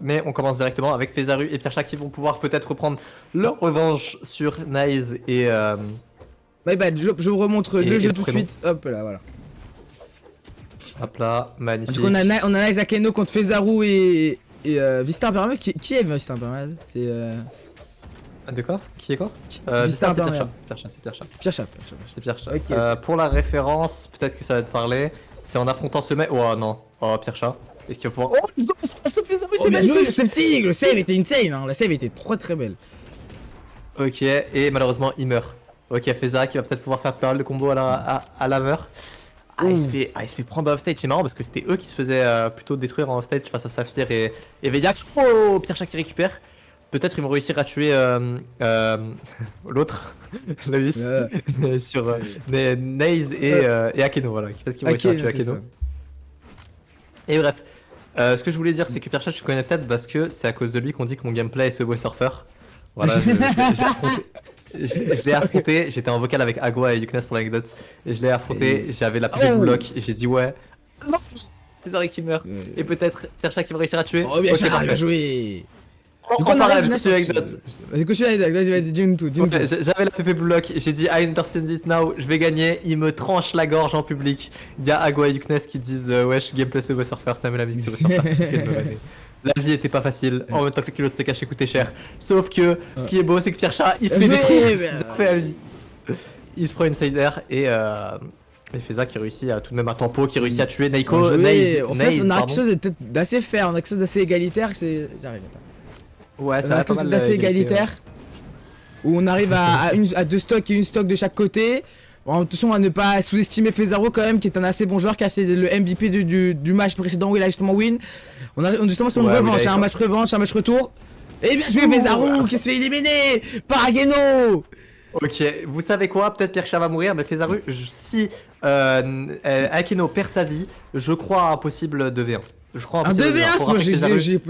Mais on commence directement avec Fezaru et Pierre qui vont pouvoir peut-être reprendre leur revanche sur Nice et... Bah, je vous remontre le jeu tout de suite. Hop là, voilà. Hop là, magnifique. Du coup, on a Nice Akeno contre Fezaru et Vista Impermeable. Qui est Vista Impermeable? C'est. De quoi? Qui est quoi? Vista c'est Impermeable. c'est Pierre Chat. Pierre Chat. C'est Pierre Chat. Ok. Pour la référence, peut-être que ça va te parler. C'est en affrontant ce mec. Oh non. Oh, Pierre Chat. Est-ce qu'il va pouvoir. Oh, let's go, Oh, bien joué, le safety! Le save était insane, hein. La save était très belle. Ok, et malheureusement, il meurt. Ok, Feza qui va peut-être pouvoir faire pas mal de combos à la meurt. Il se fait prendre offstage, c'est marrant parce que c'était eux qui se faisaient plutôt détruire en offstage face à Saphir et Vediax. Oh, Pierre Chat qui récupère. Peut-être ils vont réussir à tuer l'autre, Lewis, sur Naze et Akeno, voilà. Peut-être qu'ils vont réussir à tuer Akeno. Et bref, ce que je voulais dire, c'est que Pierre Chat, je connais peut-être parce que c'est à cause de lui qu'on dit que mon gameplay est Subway Surfer. Voilà, je l'ai affronté, j'étais en vocal avec Agua et Yuknes pour l'anecdote, et je l'ai affronté, j'avais la pile bloc, et j'ai dit ouais, non, c'est Zari qui meurt, et peut-être Pierre Chat qui va réussir à tuer. Oh bien joué. Du coup, on arrive, l'anecdote. Vas-y, continue l'anecdote, vas-y, dis-nous tout. J'avais la PP block, j'ai dit I understand it now, je vais gagner, il me tranche la gorge en public. Il y a Agua et Yuknes qui disent wesh, gameplay Subway Surfer, ça met la musique sur Subway Surfer. La vie était pas facile, en même temps que le kilo de steak haché coûtait cher. Sauf que ce qui est beau, c'est que Pierre Chat, il se fait détruire. Fait à lui. Il se prend une sider et Feza qui réussit à tout de même un tempo, qui réussit à tuer Naiko. En fait, on a quelque chose d'assez fair, on a quelque chose d'assez égalitaire. J'arrive. Ouais, ça a quelque chose d'assez égalitaire. Où on arrive à deux stocks et une stock de chaque côté. Bon, attention à ne pas sous-estimer Fezaru quand même, qui est un assez bon joueur, qui a c'est le MVP du match précédent où il a justement win. On a justement sur une revanche, un match revanche, un match retour. Et bien joué Fezaru qui se fait éliminer par Ageno. Ok, vous savez quoi? Peut-être Pierre Chat va mourir, mais Fezaru, si Akeno perd sa vie, je crois à un possible 2v1. Je crois un 2v1, moi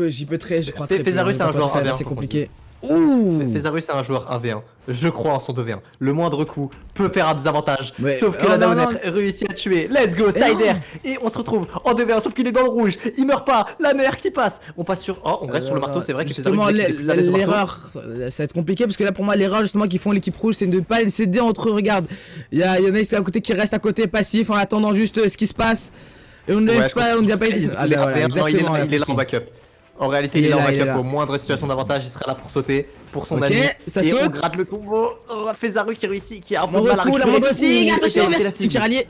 j'y peux très, je crois très peu. Fezaru c'est un joueur 1v1, c'est compliqué. Ouh! Fezaru c'est un joueur 1v1, je crois en son 2v1. Le moindre coup peut faire un désavantage, sauf que la Naonet réussit à tuer. Let's go, Sider! Et on se retrouve en 2v1, sauf qu'il est dans le rouge, il meurt pas, la mer qui passe. On passe sur... Oh, on reste sur le marteau, c'est vrai que justement l'erreur, ça va être compliqué parce que là pour moi l'erreur justement qu'ils font l'équipe rouge c'est de ne pas les céder entre eux, regarde. Il y en a qui à côté qui reste à côté passif en attendant juste ce qui se passe. Et on ne laisse pas, on ne vient pas aider. Ah ben voilà, exactement. Il est là en backup. En réalité, il est là en backup. Au moindre situation d'avantage, il sera là pour sauter pour son ami. Ça et saute. On gratte le combo. Fezaru qui réussit, qui a un peu de mal à récupérer. Attention, le tiralier.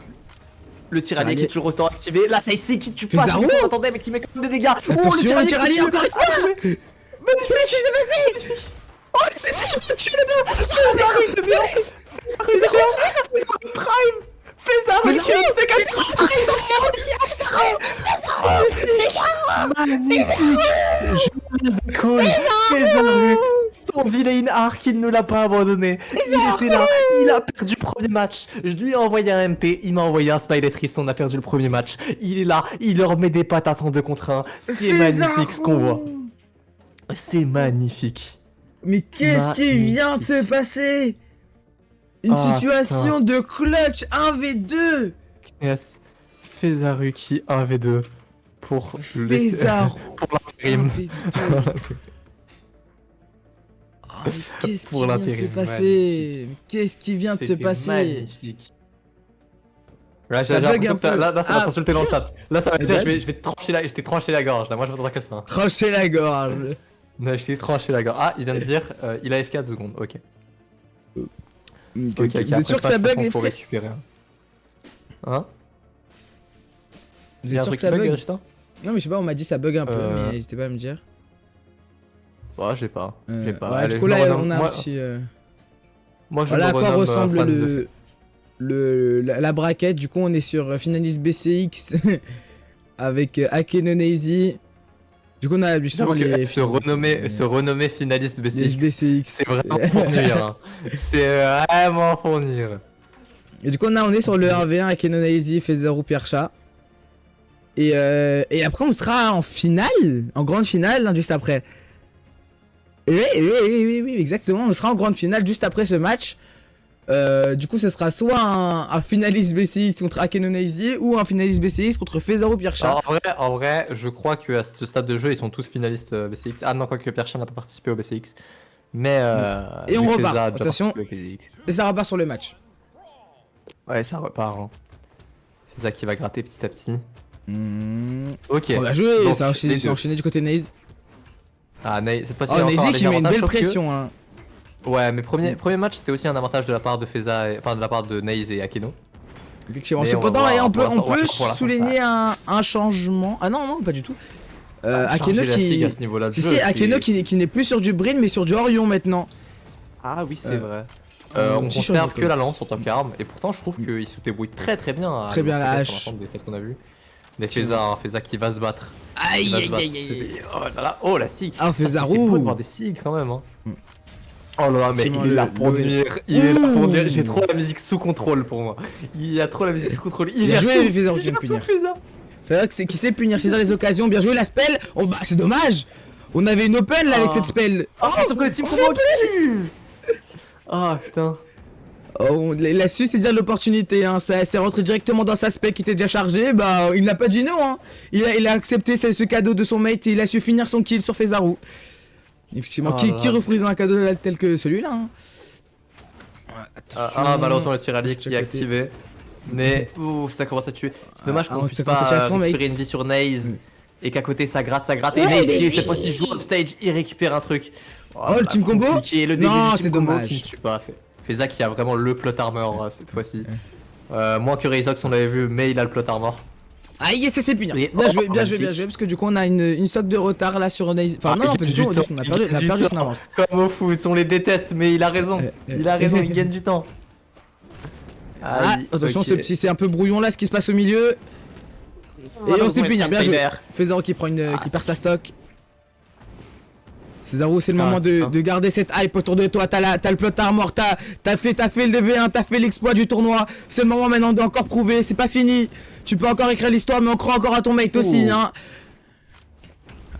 Le tiralier qui est toujours autant activé. La side C qui tue pas. Fezaru. On attendait, mais qui met quand même des dégâts. Oh, le tiralier encore une fois. Magnifique, c'est passé. Oh, c'est ça qui tue les deux. Fezaru, Prime. Fezaru qui Fezaru, son vilain arc, il ne l'a pas abandonné. Il était là, il a perdu le premier match. Je lui ai envoyé un MP, il m'a envoyé un smiley triste, on a perdu le premier match. Il est là, il leur met des patates en 2 contre 1. C'est magnifique ce qu'on voit. C'est magnifique. Mais qu'est-ce qui vient de se passer? Une situation de clutch 1v2. Yes. Fezaru qui 1v2 pour Fezaru pour l'intérim. Qu'est-ce qui vient de se passer? Qu'est-ce qui vient de se passer? Magnifique. Ouais, ça bug un peu. Là, ça va s'insulter dans le chat. Là, ça va dire, je vais te trancher la gorge. Là, moi, je m'attends qu'à ça. Trancher la gorge. Non, je t'ai tranché la gorge. Ah, il vient de dire, il a FK 2 secondes. Ok. Vous êtes sûr que ça bug les frères? Récupérer. Hein? Vous êtes sûr que ça bug? Non mais je sais pas, on m'a dit ça bug un peu, mais n'hésitez pas à me dire. Ouais, j'ai pas. Ouais, du coup là on a un petit... Moi je voilà à quoi ressemble la braquette, du coup on est sur finaliste BCX avec Akeno Neisy. Du coup on a justement se renommer finaliste BCX. C'est vraiment fournir. Hein. C'est vraiment fournir. Et du coup on est sur le 1v1 Akeno Neisy, Fezaru, Pierre Chat. Et après on sera en finale, en grande finale, hein, juste après. Oui, exactement, on sera en grande finale juste après ce match. Du coup, ce sera soit un finaliste BCX contre Akeno Neisy ou un finaliste BCX contre Fezaro Pierre-Chat. En vrai, je crois qu'à ce stade de jeu, ils sont tous finalistes BCX. Ah non, quoique Pierre-Chat n'a pas participé au BCX. Mais. Et on mais repart. Feza a déjà Attention. participé au BCX. Et ça repart sur le match. Ouais, ça repart. Hein. Feza qui va gratter petit à petit. Ok. On va jouer, Donc, ça les s'est deux. enchaîné du côté Naze. Ah, cette fois-ci, Oh, il a encore Neisy un qui léger met une avantage, belle sauf que- pression. Hein. Ouais, mais premier match, c'était aussi un avantage de la part de Feza, enfin de la part de Naze et Akeno. Effectivement. Mais on va Cependant, voir, et on peut, pour l'instant, on peut ouais, pour l'instant, souligner ça- un changement. Ah non, non, pas du tout. Akeno Changer la qui. SIG à ce niveau-là de Si, jeu, si, Akeno c'est- qui n'est plus sur du Brin mais sur du Orion maintenant. Ah oui, c'est vrai. on On s'y conserve change que la lance en tant qu'arme, et pourtant je trouve qu'il se débrouille très bien. À Très bien, la l'ensemble hache. des défaites qu'on a vu. Mais Feza qui va se battre. Aïe Qui va se aïe battre. aïe aïe. Oh là là, oh la SIG. Ah, C'est Fezaro. beau de voir des SIG quand même. Hein. Oh là là, mais Effectivement, il est là le- pour le- nuire. Il est là pour nuire. Ouh. J'ai trop la musique sous contrôle pour moi. Il y a trop la musique sous contrôle. Il Bien gère joué, tout. Fezaro Il qui vient gère de tout, punir. Feza. Faudrait que c'est qui sait punir, saisir les occasions. Bien joué la spell. Oh bah c'est dommage. On avait une open là avec Oh. cette spell. Oh, sauf que le team combo Ah putain. Oh, il a su saisir l'opportunité, hein. Ça s'est rentré directement dans sa spec qui était déjà chargée. Bah, il n'a pas dit non, hein. Il a accepté ce cadeau de son mate et il a su finir son kill sur Fezaro. Effectivement, Oh qui là là. refuse un cadeau tel que celui-là, hein. Malheureusement le tir allié De qui chaque est côté. activé. Mais ouf, ça commence à tuer. C'est dommage qu'on ça puisse commence à tirer pas son mate. récupérer une vie sur Naze. Et qu'à côté ça gratte. Et Ouais, Naze mais qui si. cette fois-ci joue on stage, il récupère un truc. le team combo compliqué, le début Non, du team c'est combo dommage. qui ne tue pas. Feza qui a vraiment le plot armor cette fois-ci. Moins que Reizox on l'avait vu, mais il a le plot armor. Aïe, et c'est punir. Et- Bien joué, oh, bien joué, magnifique. bien joué. Parce que du coup, on a une stock de retard là sur Naze. Enfin, Ah, non, il pas du gagne tout. du On a temps. perdu, Il gagne du son temps. avance. Comme au foot, on les déteste, mais il a raison. Il a raison, il gagne du temps. Ah, Aïe, attention, ok. ce petit, c'est un peu brouillon là, ce qui se passe au milieu. Et on se fait punir, bien joué. Cyber. Fezaro qui prend qui perd sa stock. Césaro, c'est le Ah, moment de putain. garder cette hype autour de toi. T'as le plot armor, t'as fait le DV1, t'as fait l'exploit du tournoi. C'est le moment maintenant de encore prouver, c'est pas fini. Tu peux encore écrire l'histoire, mais on croit encore à ton mate aussi, Oh. hein.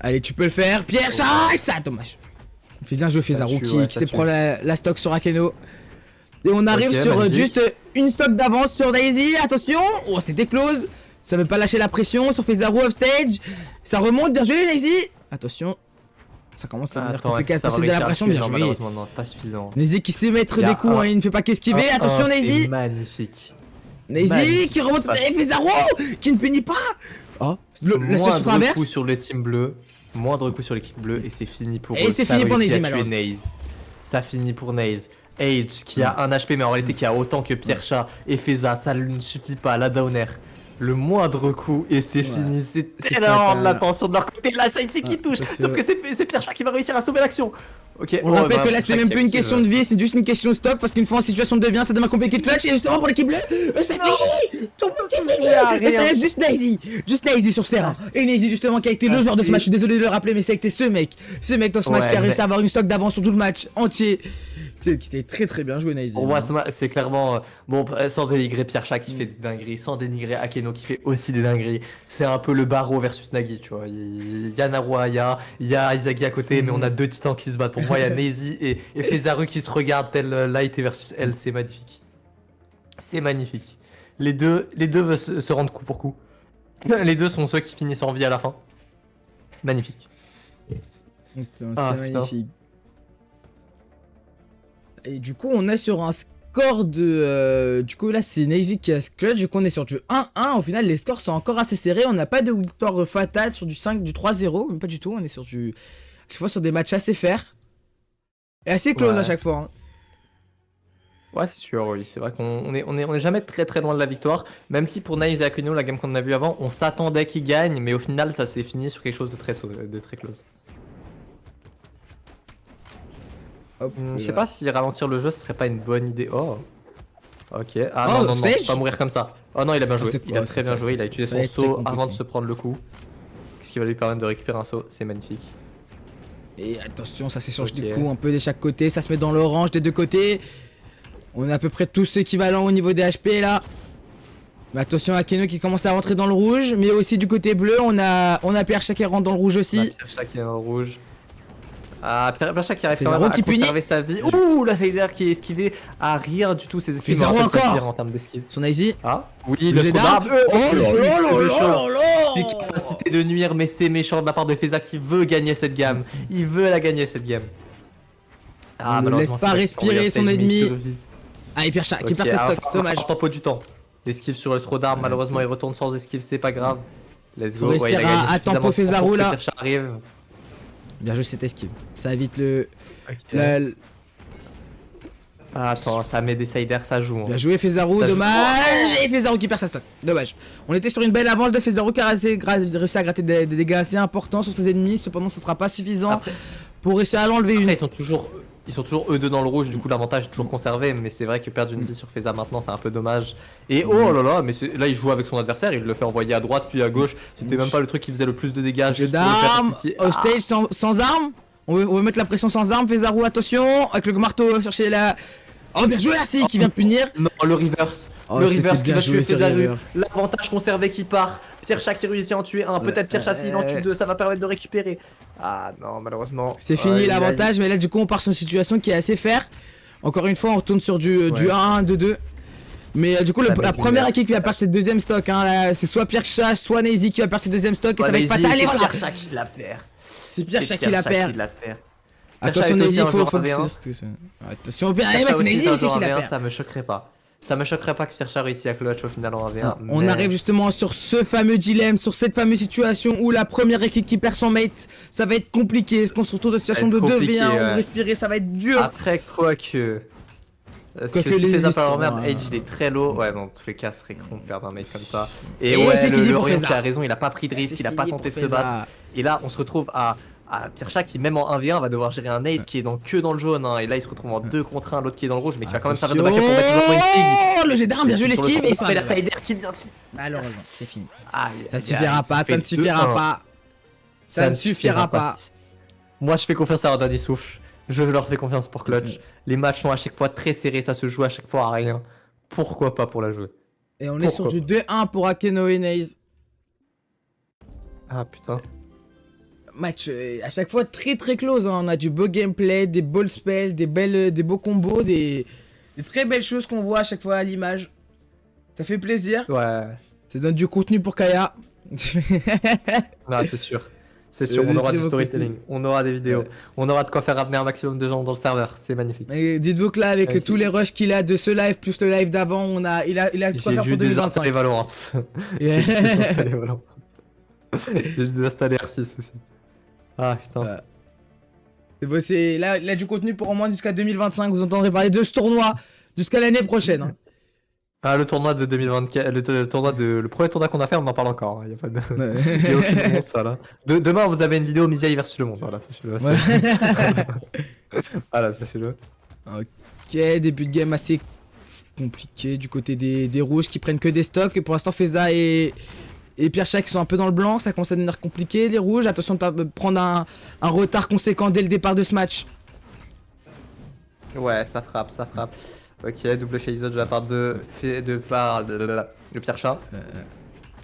Allez, tu peux le faire. Pierre, ça, dommage. Fais un jeu, Fezaro tue, qui ouais, s'est ça prend la stock sur Akeno. Et on arrive Ok, sur magnifique. juste une stock d'avance sur Daisy. Attention, oh, c'était close. Ça veut pas lâcher la pression sur Fezaro off stage. Ça remonte, bien joué, Daisy. Attention. Ça commence à devenir Attends, compliqué à est-ce que ça passer va de la réussir à pression, tuer? bien Non, joué. malheureusement, non, c'est pas suffisant. Nazy qui sait mettre Il y a des coups, un- hein, il ne fait pas qu'esquiver. Attention, C'est Nazy. magnifique. Nazy magnifique. qui remonte. Et Fezaro qui ne punit pas. Oh, la situation Moindre inverse. coup sur le team bleu, moindre coup sur l'équipe bleue et c'est fini pour Et eux. c'est Ça fini pour réussit Naze, à tuer malheureusement. Naze. Ça finit pour Naze. Age qui a un HP mais en réalité qui a autant que Pierre Chat et Feza, ça ne suffit pas, la downer. Le moindre coup et c'est fini, c'est C'est tellement fatal. de la tension de leur côté, là ça c'est qui touche, c'est sauf vrai. que c'est Pierre Chat qui va réussir à sauver l'action. Ok, On rappelle que là c'était même plus une question de vie, c'est juste une question de stop parce qu'une fois en situation de devient ça devient compliqué de clutch et justement pour l'équipe bleue, c'est fini. Tout le monde est fini. Et ça reste juste Nazy sur ce terrain. Et Nazy justement qui a été le joueur de ce match, je suis désolé de le rappeler mais ça a été ce mec dans ce match Ouais, qui a réussi mais- à avoir une stock d'avance sur tout le match entier. Qui était très bien joué Nazy. Pour moi, c'est clairement. Bon, sans dénigrer Pierre Chat qui fait des dingueries, sans dénigrer Akeno qui fait aussi des dingueries. C'est un peu le Barreau versus Nagi, tu vois. Il y a Naruaya, il y a Izagi à côté, mais on a deux titans qui se battent. Pour moi, il y a Nazy et Fezaru qui se regardent tel Light versus elle. C'est magnifique. C'est magnifique. Les deux veulent se rendre coup pour coup. Les deux sont ceux qui finissent en vie à la fin. Magnifique. C'est Ah, magnifique. Et du coup, on est sur un score de. Du coup, là, c'est Nazy qui a ce clutch. Du coup, on est sur du 1-1. Au final, les scores sont encore assez serrés. On n'a pas de victoire fatale sur du 5, du 3-0. Même pas du tout. On est sur du. À chaque fois, sur des matchs assez fair. Et assez close Ouais. à chaque fois. Hein. Ouais, c'est sûr, oui. C'est vrai qu'on est jamais très loin de la victoire. Même si pour Naze et Akuno, la game qu'on a vue avant, on s'attendait qu'ils gagnent, mais au final, ça s'est fini sur quelque chose de très close. Hop, Je sais pas si ralentir le jeu, ce serait pas une bonne idée. Oh. Ok. Ah Oh, non, stage pas mourir comme ça. Oh non, il a bien joué. c'est- Il a oh, très c'est bien fa- joué. Il a c'est- utilisé ça va son être très saut compliqué. avant de se prendre le coup. Ce qui va lui permettre de récupérer un saut. C'est magnifique. Et attention, ça s'échange Ok. des coups un peu de chaque côté. Ça se met dans l'orange des deux côtés. On a à peu près tous équivalents au niveau des HP là. Mais attention à Keno qui commence à rentrer dans le rouge. Mais aussi du côté bleu, on a PRC qui rentre dans le rouge aussi. Pierre Chat qui est en rouge. Ah, Percha qui arrive Fezaro quand même à qui punit. conserver sa vie. Ouh, la Sider qui est esquivé à rien du tout. Ses esquives Fezaro me rappellent sa encore. pire en termes d'esquive. Son Easy. Ah, oui, Le le jet trou d'arbre. d'arbre. Oh là là. C'est capacité de nuire, mais c'est méchant de la part de Feza qui veut gagner cette gamme. Il veut la gagner cette gamme. On ne malheureusement, laisse pas Feza qui respirer envoie son sa ennemi. survie. Ah, il perd qui Ok, perd ses stocks, dommage. Tempo du temps. L'esquive sur le trop d'armes, malheureusement il retourne sans esquive, c'est pas grave. Let's Faut go. réussir il a gagné à suffisamment tempo de temps Fezaro, pour que là. Percha arrive. Bien joué cette esquive. Ça évite le. Ok. Ah, attends, ça met des siders, ça joue. Hein. Bien joué Fezaro, Ça joue. dommage. Et Fezaro qui perd sa stock, dommage. On était sur une belle avance de Fezaro qui a réussi à gratter des dégâts assez importants sur ses ennemis. Cependant, ce sera pas suffisant Après- pour réussir à l'enlever une. Après, ils sont toujours eux deux dans le rouge, du coup l'avantage est toujours conservé, mais c'est vrai que perdre une vie sur Feza maintenant c'est un peu dommage. Et oh là là, mais là il joue avec son adversaire, il le fait envoyer à droite puis à gauche, c'était même pas le truc qui faisait le plus de dégâts. Jeu juste pour le faire d'armes, pitié. au stage sans armes. On veut mettre la pression sans armes, Fezaro, attention. Avec le marteau, chercher la. Oh, bien joué, Arcy qui vient de punir. Non, le reverse. Oh, le c'était reverse qui bien va joué, tuer ce Feza. reverse. L'avantage conservé qui part. Pierre-Chat qui réussit à en tuer un. Peut-être Pierre-Chat s'il en tue deux, ça va permettre de récupérer. Ah non, malheureusement. C'est fini l'avantage, mais là du coup on part sur une situation qui est assez fair. Encore une fois on retourne sur du 1-1, 2-2. Mais du coup Ça la met première une équipe qui va perdre cette deuxième stock, hein, là, c'est soit Pierre Chat, soit Nazy qui va perdre cette deuxième stock et ça va être fatal. Et voilà. Pierre-Chat qui la perd. C'est Pierre Chat qui la perd. Attention Pierre-Chat est Nazy, aussi un faut joueur que 1v1. attention Pierre, mais c'est Nazy aussi qui la perd. Ça me choquerait pas. Ça me choquerait pas que Pierre-Chat réussisse à clutch au final en 1v1. On arrive justement sur ce fameux dilemme, sur cette fameuse situation où la première équipe qui perd son mate, ça va être compliqué. Est-ce qu'on se retrouve dans une situation de 2v1 où respirer ça va être dur. Après quoique. Parce que Quoique si les Feza perd en histoires, merde, Age il est très low. Ouais, bon, dans tous les cas, ce serait con de perdre un mate comme ça. Et Et ouais, c'est fini pour Lorient Feza. qui a raison, il a pas pris de risque, il a pas tenté de se battre. Et là, on se retrouve à Pierre-Chat qui, même en 1v1, va devoir gérer un ace qui est que dans le jaune. Hein. Et là, il se retrouve en 2 contre 1, l'autre qui est dans le rouge, mais qui va quand même servir de backup pour mettre toujours une signe. Oh, le jet d'arme, bien joué l'esquive et ça fait la sider qui vient dessus. Malheureusement, c'est fini. Aïe, Ça aïe, suffira aïe, pas, ça ne fait suffira 2-1. pas. Ça ne suffira pas. Moi, je fais confiance à leur dernier souffle. Je leur fais confiance pour clutch. Les matchs sont à chaque fois très serrés, ça se joue à chaque fois à rien. Pourquoi pas pour la jouer? Et on est sur du 2-1 pour Akeno et Naze. Ah putain. Match à chaque fois très close, hein. On a du beau gameplay, des ball spells, des beaux combos, des très belles choses qu'on voit à chaque fois à l'image. Ça fait plaisir. Ouais. Ça donne du contenu pour Kaya. Non, c'est sûr. C'est sûr, on aura du storytelling, on aura des vidéos, on aura de quoi faire ramener un maximum de gens dans le serveur, c'est magnifique. Et dites-vous que là, avec tous les rushs qu'il a de ce live plus le live d'avant, il a de quoi faire pour 2025. J'ai Valorant. J'ai désinstallé Valorant. J'ai désinstallé R6 aussi. Ah putain. C'est beau, c'est là du contenu pour au moins jusqu'à 2025. Vous entendrez parler de ce tournoi jusqu'à l'année prochaine. Hein. Ah, le tournoi de 2024, le premier tournoi qu'on a fait, on en parle encore. Il n'y a pas de. Il y a aucune honte, ça là. Demain, vous avez une vidéo Miziaï versus le monde. Voilà, sachez-le. Voilà, sachez-le. Ok, début de game assez compliqué du côté des rouges qui prennent que des stocks. Et pour l'instant, Feza et Pierre-Chat qui sont un peu dans le blanc. Ça commence à devenir compliqué, les rouges. Attention de ne pas prendre un retard conséquent dès le départ de ce match. Ouais, ça frappe, ça frappe. Ok, double shadizot de la part de Pierre-Chat.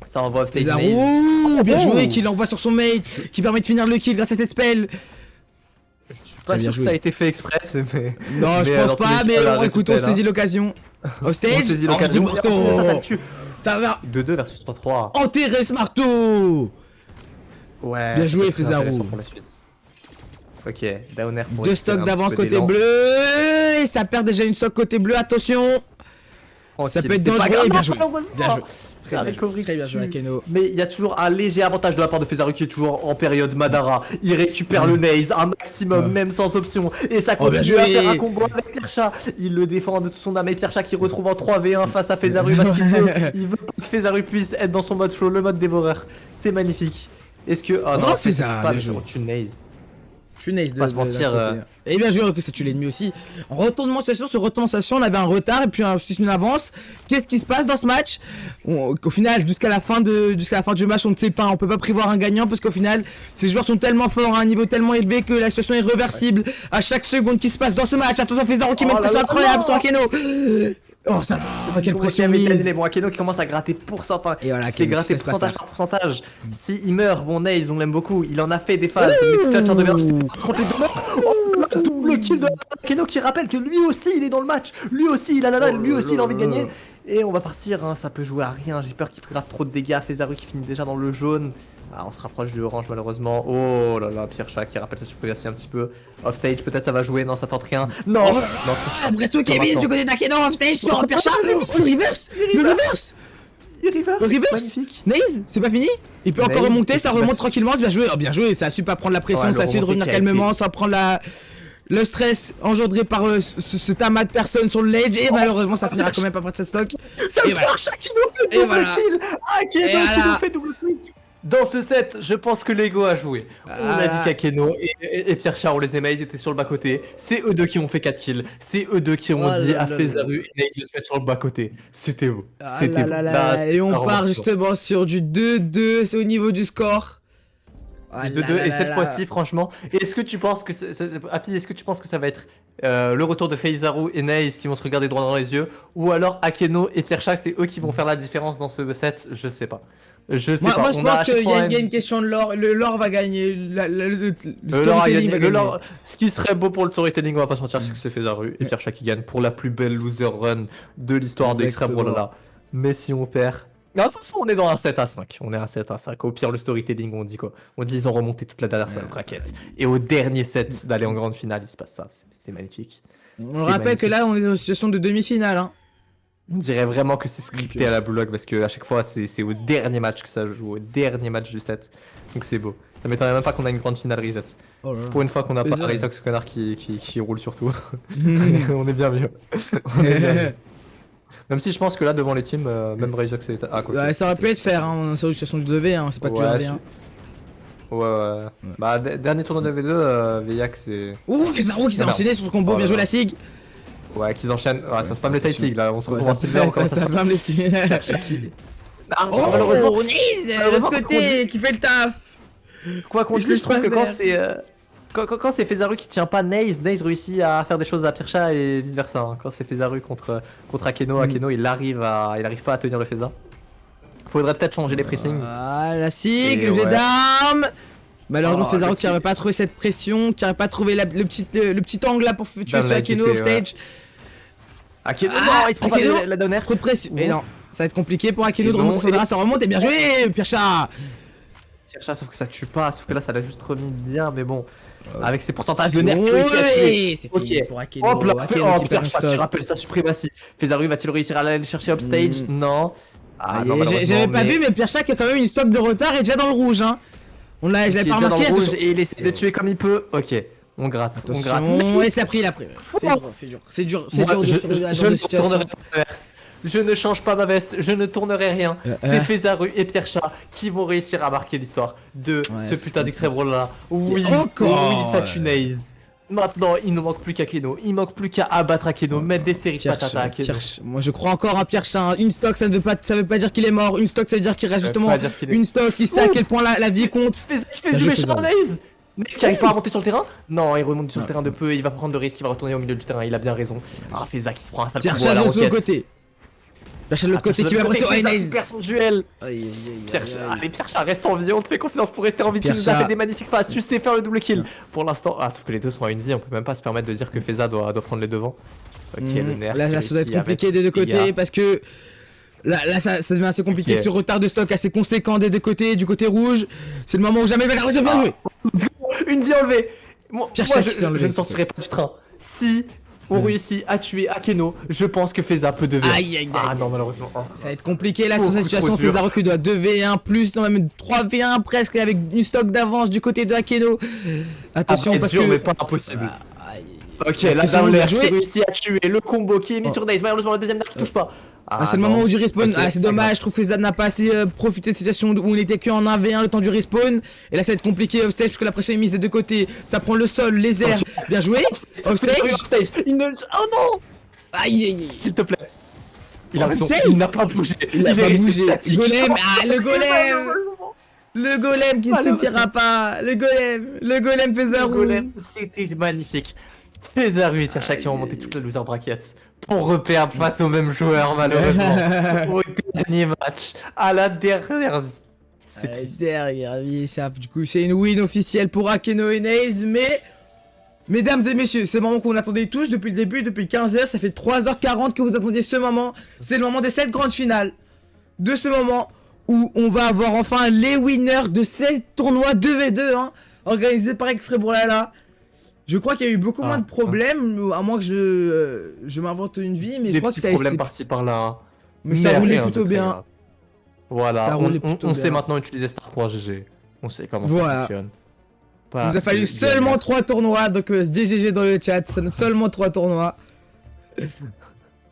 Ça envoie stage maze. Bien joué, qui l'envoie sur son mate, qui permet de finir le kill grâce à cette spell. Je suis pas sûr que ça a été fait express, mais. Non, je pense pas, mais écoute, on saisit l'occasion. Au stage, on saisit l'occasion. Ça va. 2-2 versus 3-3. Enterrer ce marteau. Ouais. Bien joué, Fezaro. Ok, downer pour 2 stocks d'avance côté bleu. Et ça perd déjà une stock côté bleu, attention. Ça peut être dangereux. Bien joué. Bien joué. Très bien joué, Akeno. Mais il y a toujours un léger avantage de la part de Fezaro qui est toujours en période Madara. Il récupère le Naze, un maximum, même sans option. Et ça continue à faire un combo avec Pierre-Chat. Il le défend de toute son âme. Et Pierre-Chat qui retrouve en 3v1 face à Fezaro parce qu'il veut. Il veut que Fezaro puisse être dans son mode flow, le mode dévoreur. C'est magnifique. Est-ce que. Oh non, Fezaro, pas tu Naze. Je suis nice de pas se mentir. Et bien sûr que c'est tu l'ennemi aussi. En retournement de situation, sur retournement de situation, on avait un retard et puis ensuite une avance. Qu'est-ce qui se passe dans ce match? Au final, jusqu'à la fin du match, on ne sait pas, on peut pas prévoir un gagnant parce qu'au final, ces joueurs sont tellement forts à un niveau tellement élevé que la situation est réversible à chaque seconde qui se passe dans ce match. Attention, Fezaro qui met une pression incroyable sur Akeno. Oh ça va, quelle pression mise. Mais bon, Akeno qui commence à gratter pour ça. Enfin, Et voilà, ce qui est Akeno qui gratté se laisse pas pourcentage faire. par pourcentage. Si il meurt, bon, Naze, on l'aime beaucoup. Il en a fait des phases. Mais tout à l'heure de c'est pas contre les deux meurtres. Oh, le double kill de Akeno qui rappelle que lui aussi il est dans le match. Lui aussi il a la dalle, lui aussi il a envie de gagner. Et on va partir, hein, ça peut jouer à rien. J'ai peur qu'il gratte trop de dégâts. Fezaru qui finit déjà dans le jaune. Ah, on se rapproche du orange malheureusement. Oh là là, Pierre Chat qui rappelle sa suprématie un petit peu. Offstage, peut-être ça va jouer. Non, ça tente rien. Non, non. Bresto qui est mise du côté d'Akeno offstage sur Pierre Chat. Oh, le reverse. Le reverse. Il reverse. Le reverse. Magnifique. Naze, c'est pas fini. Il peut encore Naze, remonter, ça c'est remonte pas- tranquillement. Bien joué. Oh, bien joué. Ça a su pas prendre la pression, Ouais, ça a le su de remonté revenir qui a calmement, été- sans prendre le stress engendré par ce tamas de personnes sur le ledge. Et malheureusement, ça finira quand même pas par de sa stock. C'est Et le voilà. Pierre Chat qui nous fait Et double voilà. kill. Akeno Et qui voilà. nous fait double kill. Dans ce set, je pense que Lego a joué. On a Voilà. dit qu'Akeno et Pierre Chat, on les aimait, ils étaient sur le bas-côté. C'est eux deux qui ont fait 4 kills. C'est eux deux qui ont Oh dit là à là Fezaru et Naze de se mettre sur le bas-côté. C'était beau. Ah C'était là beau. là là Là, là. Et on c'était part vraiment justement sur du 2-2, c'est au niveau du score. Ah de là 2 là et là cette là. fois-ci franchement est-ce que tu penses que Happy, est-ce que tu penses que ça va être le retour de Fezaru et Naze qui vont se regarder droit dans les yeux ou alors Akeno et Pierre Chat c'est eux qui vont faire la différence dans ce set? Je sais pas. Je sais pas. Moi je On a à pense chaque qu'il y, fois a une question de lore. Le lore va gagner. Le le lore a storytelling gagné. va Le gagner. lore- ce qui serait beau pour le storytelling, on va pas se mentir, c'est que c'est Fezaru et Pierre Chat qui gagnent pour la plus belle loser run de l'histoire de Extreme Exactement. Brawlhalla. Mais si on perd. Non, de toute façon, on est dans un 7 à 5. On est à 7 à 5. Au pire, le storytelling, on dit quoi? On dit ils ont remonté toute la dernière braquette. Et au dernier set d'aller en grande finale, il se passe ça. C'est magnifique. On rappelle que là on est dans une situation de demi-finale. Hein. On dirait vraiment que c'est scripté à la Blue Lock parce que à chaque fois, c'est au dernier match que ça joue. Au dernier match du set. Donc c'est beau. Ça m'étonnerait même pas qu'on a une grande finale reset. Oh là là. Pour une fois qu'on a C'est pas ça. Raysox Connard qui roule surtout. On est bien mieux. On est bien mieux. Même si je pense que là, devant les teams, même Raysox est. Ah, quoi. Ouais, ça aurait pu être faire, hein. On est sur une situation de 2v, hein. C'est pas que du 1v1. Ouais. Bah, dernier tournoi de V2, Veillac, c'est. Ouh, Fezaru qui s'est Non. enchaîné sur ce combo, Oh bien là joué là. la SIG. Ouais, qu'ils enchaînent. Ouais, ça spam le side sig là, on se Ouais, retrouve en silver encore. ça va me laisser. Ah, Oh, malheureusement, Nice de malheureusement, l'autre côté qui fait le taf. quoi qu'on Je dise, laisse je trouve pas que quand faire. c'est. Quand c'est Fezaru qui tient pas Naze, Naze réussit à faire des choses à Pierre Chat et vice versa. Quand c'est Fezaru contre Akeno, Akeno il arrive pas à tenir le Feza. Faudrait peut-être changer les pressings. Ah, la SIG, Et le jet ouais. d'armes. Malheureusement, Oh, Fezaru le qui n'arrive pas à trouver cette pression, qui n'arrive pas à trouver le petit angle là pour tuer Dans ce la Akeno JT, off stage. Akeno, Ah, non, il prend pas Akeno. la donner. Trop de pression. Mais Ouf. non, ça va être compliqué pour Akeno Et de non, remonter son et- drap, ça remonte et bien joué, Pierre Chat. Pierre Chat, sauf que ça tue pas, sauf que là ça l'a juste remis bien, mais bon. Avec ses pourcentages de nerfs qui réussit à tuer. Oui, c'est fini Ok. pour Akeno. Hop là, Akeno qui perd Pierre un Chat qui stock. rappelle sa suprématie. Fezaru va-t-il réussir à aller chercher upstage? Non. Ah non, malheureusement, J'avais pas vu, mais Pierre Chat qui a quand même une stock de retard est déjà dans le rouge. Hein. Je l'avais Qui est pas déjà dans remarqué. le rouge Attention. et il essaie de tuer comme il peut. Ok, on gratte, on gratte. Attention, et c'est la pris, il a pris. C'est dur, c'est dur, c'est dur, c'est Moi, dur de je survivre à ce ne genre de situation. tournerai pas ma veste. Je ne change pas ma veste, je ne tournerai rien. C'est Fezaru et Pierre Chat qui vont réussir à marquer l'histoire de Ouais, ce putain d'extrême roll là. Oui, Encore. oui, ça tue Naze. Maintenant, il ne manque plus qu'Akeno. Il manque plus qu'à abattre Akeno, mettre des séries de Pierre patates à Chat, Akeno. Pierre Chat. Moi je crois encore à Pierre Chat. Hein. Une stock ça veut pas dire qu'il est mort. Une stock ça veut dire qu'il reste Ça veut justement pas dire qu'il est- une stock. Il sait à quel point la vie compte. Fais- Qui fait Bien du joué, méchant Fezaru. Naze. Naze qui arrive pas à monter sur le terrain? Non, il remonte sur le terrain de peu, il va prendre le risque, il va retourner au milieu du terrain, il a bien raison. Ah, Feza qui se prend un sale Pierre combo à Chat la de l'autre roquette. côté. Pierre Chat de l'autre côté qui va pression. Feza qui Nice. perd son duel. Pierre Chat, allez Pierre Chat, reste en vie, on te fait confiance pour rester en vie, tu Pierre nous as Chat. fait des magnifiques phases, tu sais faire le double kill. Pour l'instant, ah sauf que les deux sont à une vie, on peut même pas se permettre de dire que Feza doit prendre les devants. Ok, le nerf. Là, ça doit être compliqué des deux côtés parce que là ça devient assez compliqué Ok. avec ce retard de stock assez conséquent des deux côtés, du côté rouge. C'est le moment où jamais il va la réussir. Bien joué. Une vie enlevée. Moi, Pierre moi, Chat je, qui s'est enlevé, je ne c'est sortirai pas du train. Si on réussit à tuer Akeno, je pense que Feza peut devenir. Aïe, aïe, aïe. Ah non, malheureusement. Oh. Ça va être compliqué là sur Beaucoup cette situation. trop dur. Fezaru qui doit 2v1 plus, non même 3v1 presque avec une stock d'avance du côté de Akeno. Attention Après, parce dur, que. mais pas impossible. Aïe. Ok, La là pression down bien l'air qui jouée. réussit à tuer le combo qui est mis Oh. sur Naze. Malheureusement, le deuxième nerf qui touche pas. Ah, c'est le non. moment où du respawn. Ok, Ah, c'est pas dommage. grave. Je trouve que Feza n'a pas assez profité de cette situation où on était que en 1v1 le temps du respawn. Et là, ça va être compliqué offstage parce que la pression est mise des deux côtés. Ça prend le sol, les airs. Bien joué. Offstage. Offstage. Il ne... Oh non. Aïe, aïe, aïe. S'il te plaît. Il a raison. Save. Il n'a pas bougé. Il a est pas resté bougé. statique. Golem. Ah, le golem. Le golem qui ne Malheureusement. suffira pas. Le golem. Le golem Le Fezaru. golem, c'était magnifique. Des arbitres à chaque qui ont monté toute la loser bracket pour reperdre face au même joueur, malheureusement. Au dernier match, à la dernière vie. C'est triste. Derrière lui, ça, du coup, c'est une win officielle pour Akeno et Naze, mais... Mesdames et messieurs, c'est le moment qu'on attendait tous depuis le début, depuis 15h, ça fait 3h40 que vous attendiez ce moment. C'est le moment de cette grande finale. De ce moment où on va avoir enfin les winners de ces tournois 2v2, hein, organisés par Extrebrolala. Je crois qu'il y a eu beaucoup moins de problèmes, à moins que je m'invente une vie, mais je Des crois que petits ça problèmes par-ci par-là. Hein. Mais ça roulait rien de plutôt très bien. grave. Voilà, Ça roulait plutôt on sait bien. maintenant utiliser Star 3 GG. On sait comment ça Voilà. fonctionne. Il nous a fallu seulement 3 tournois, donc des GG dans le chat, seulement 3 tournois.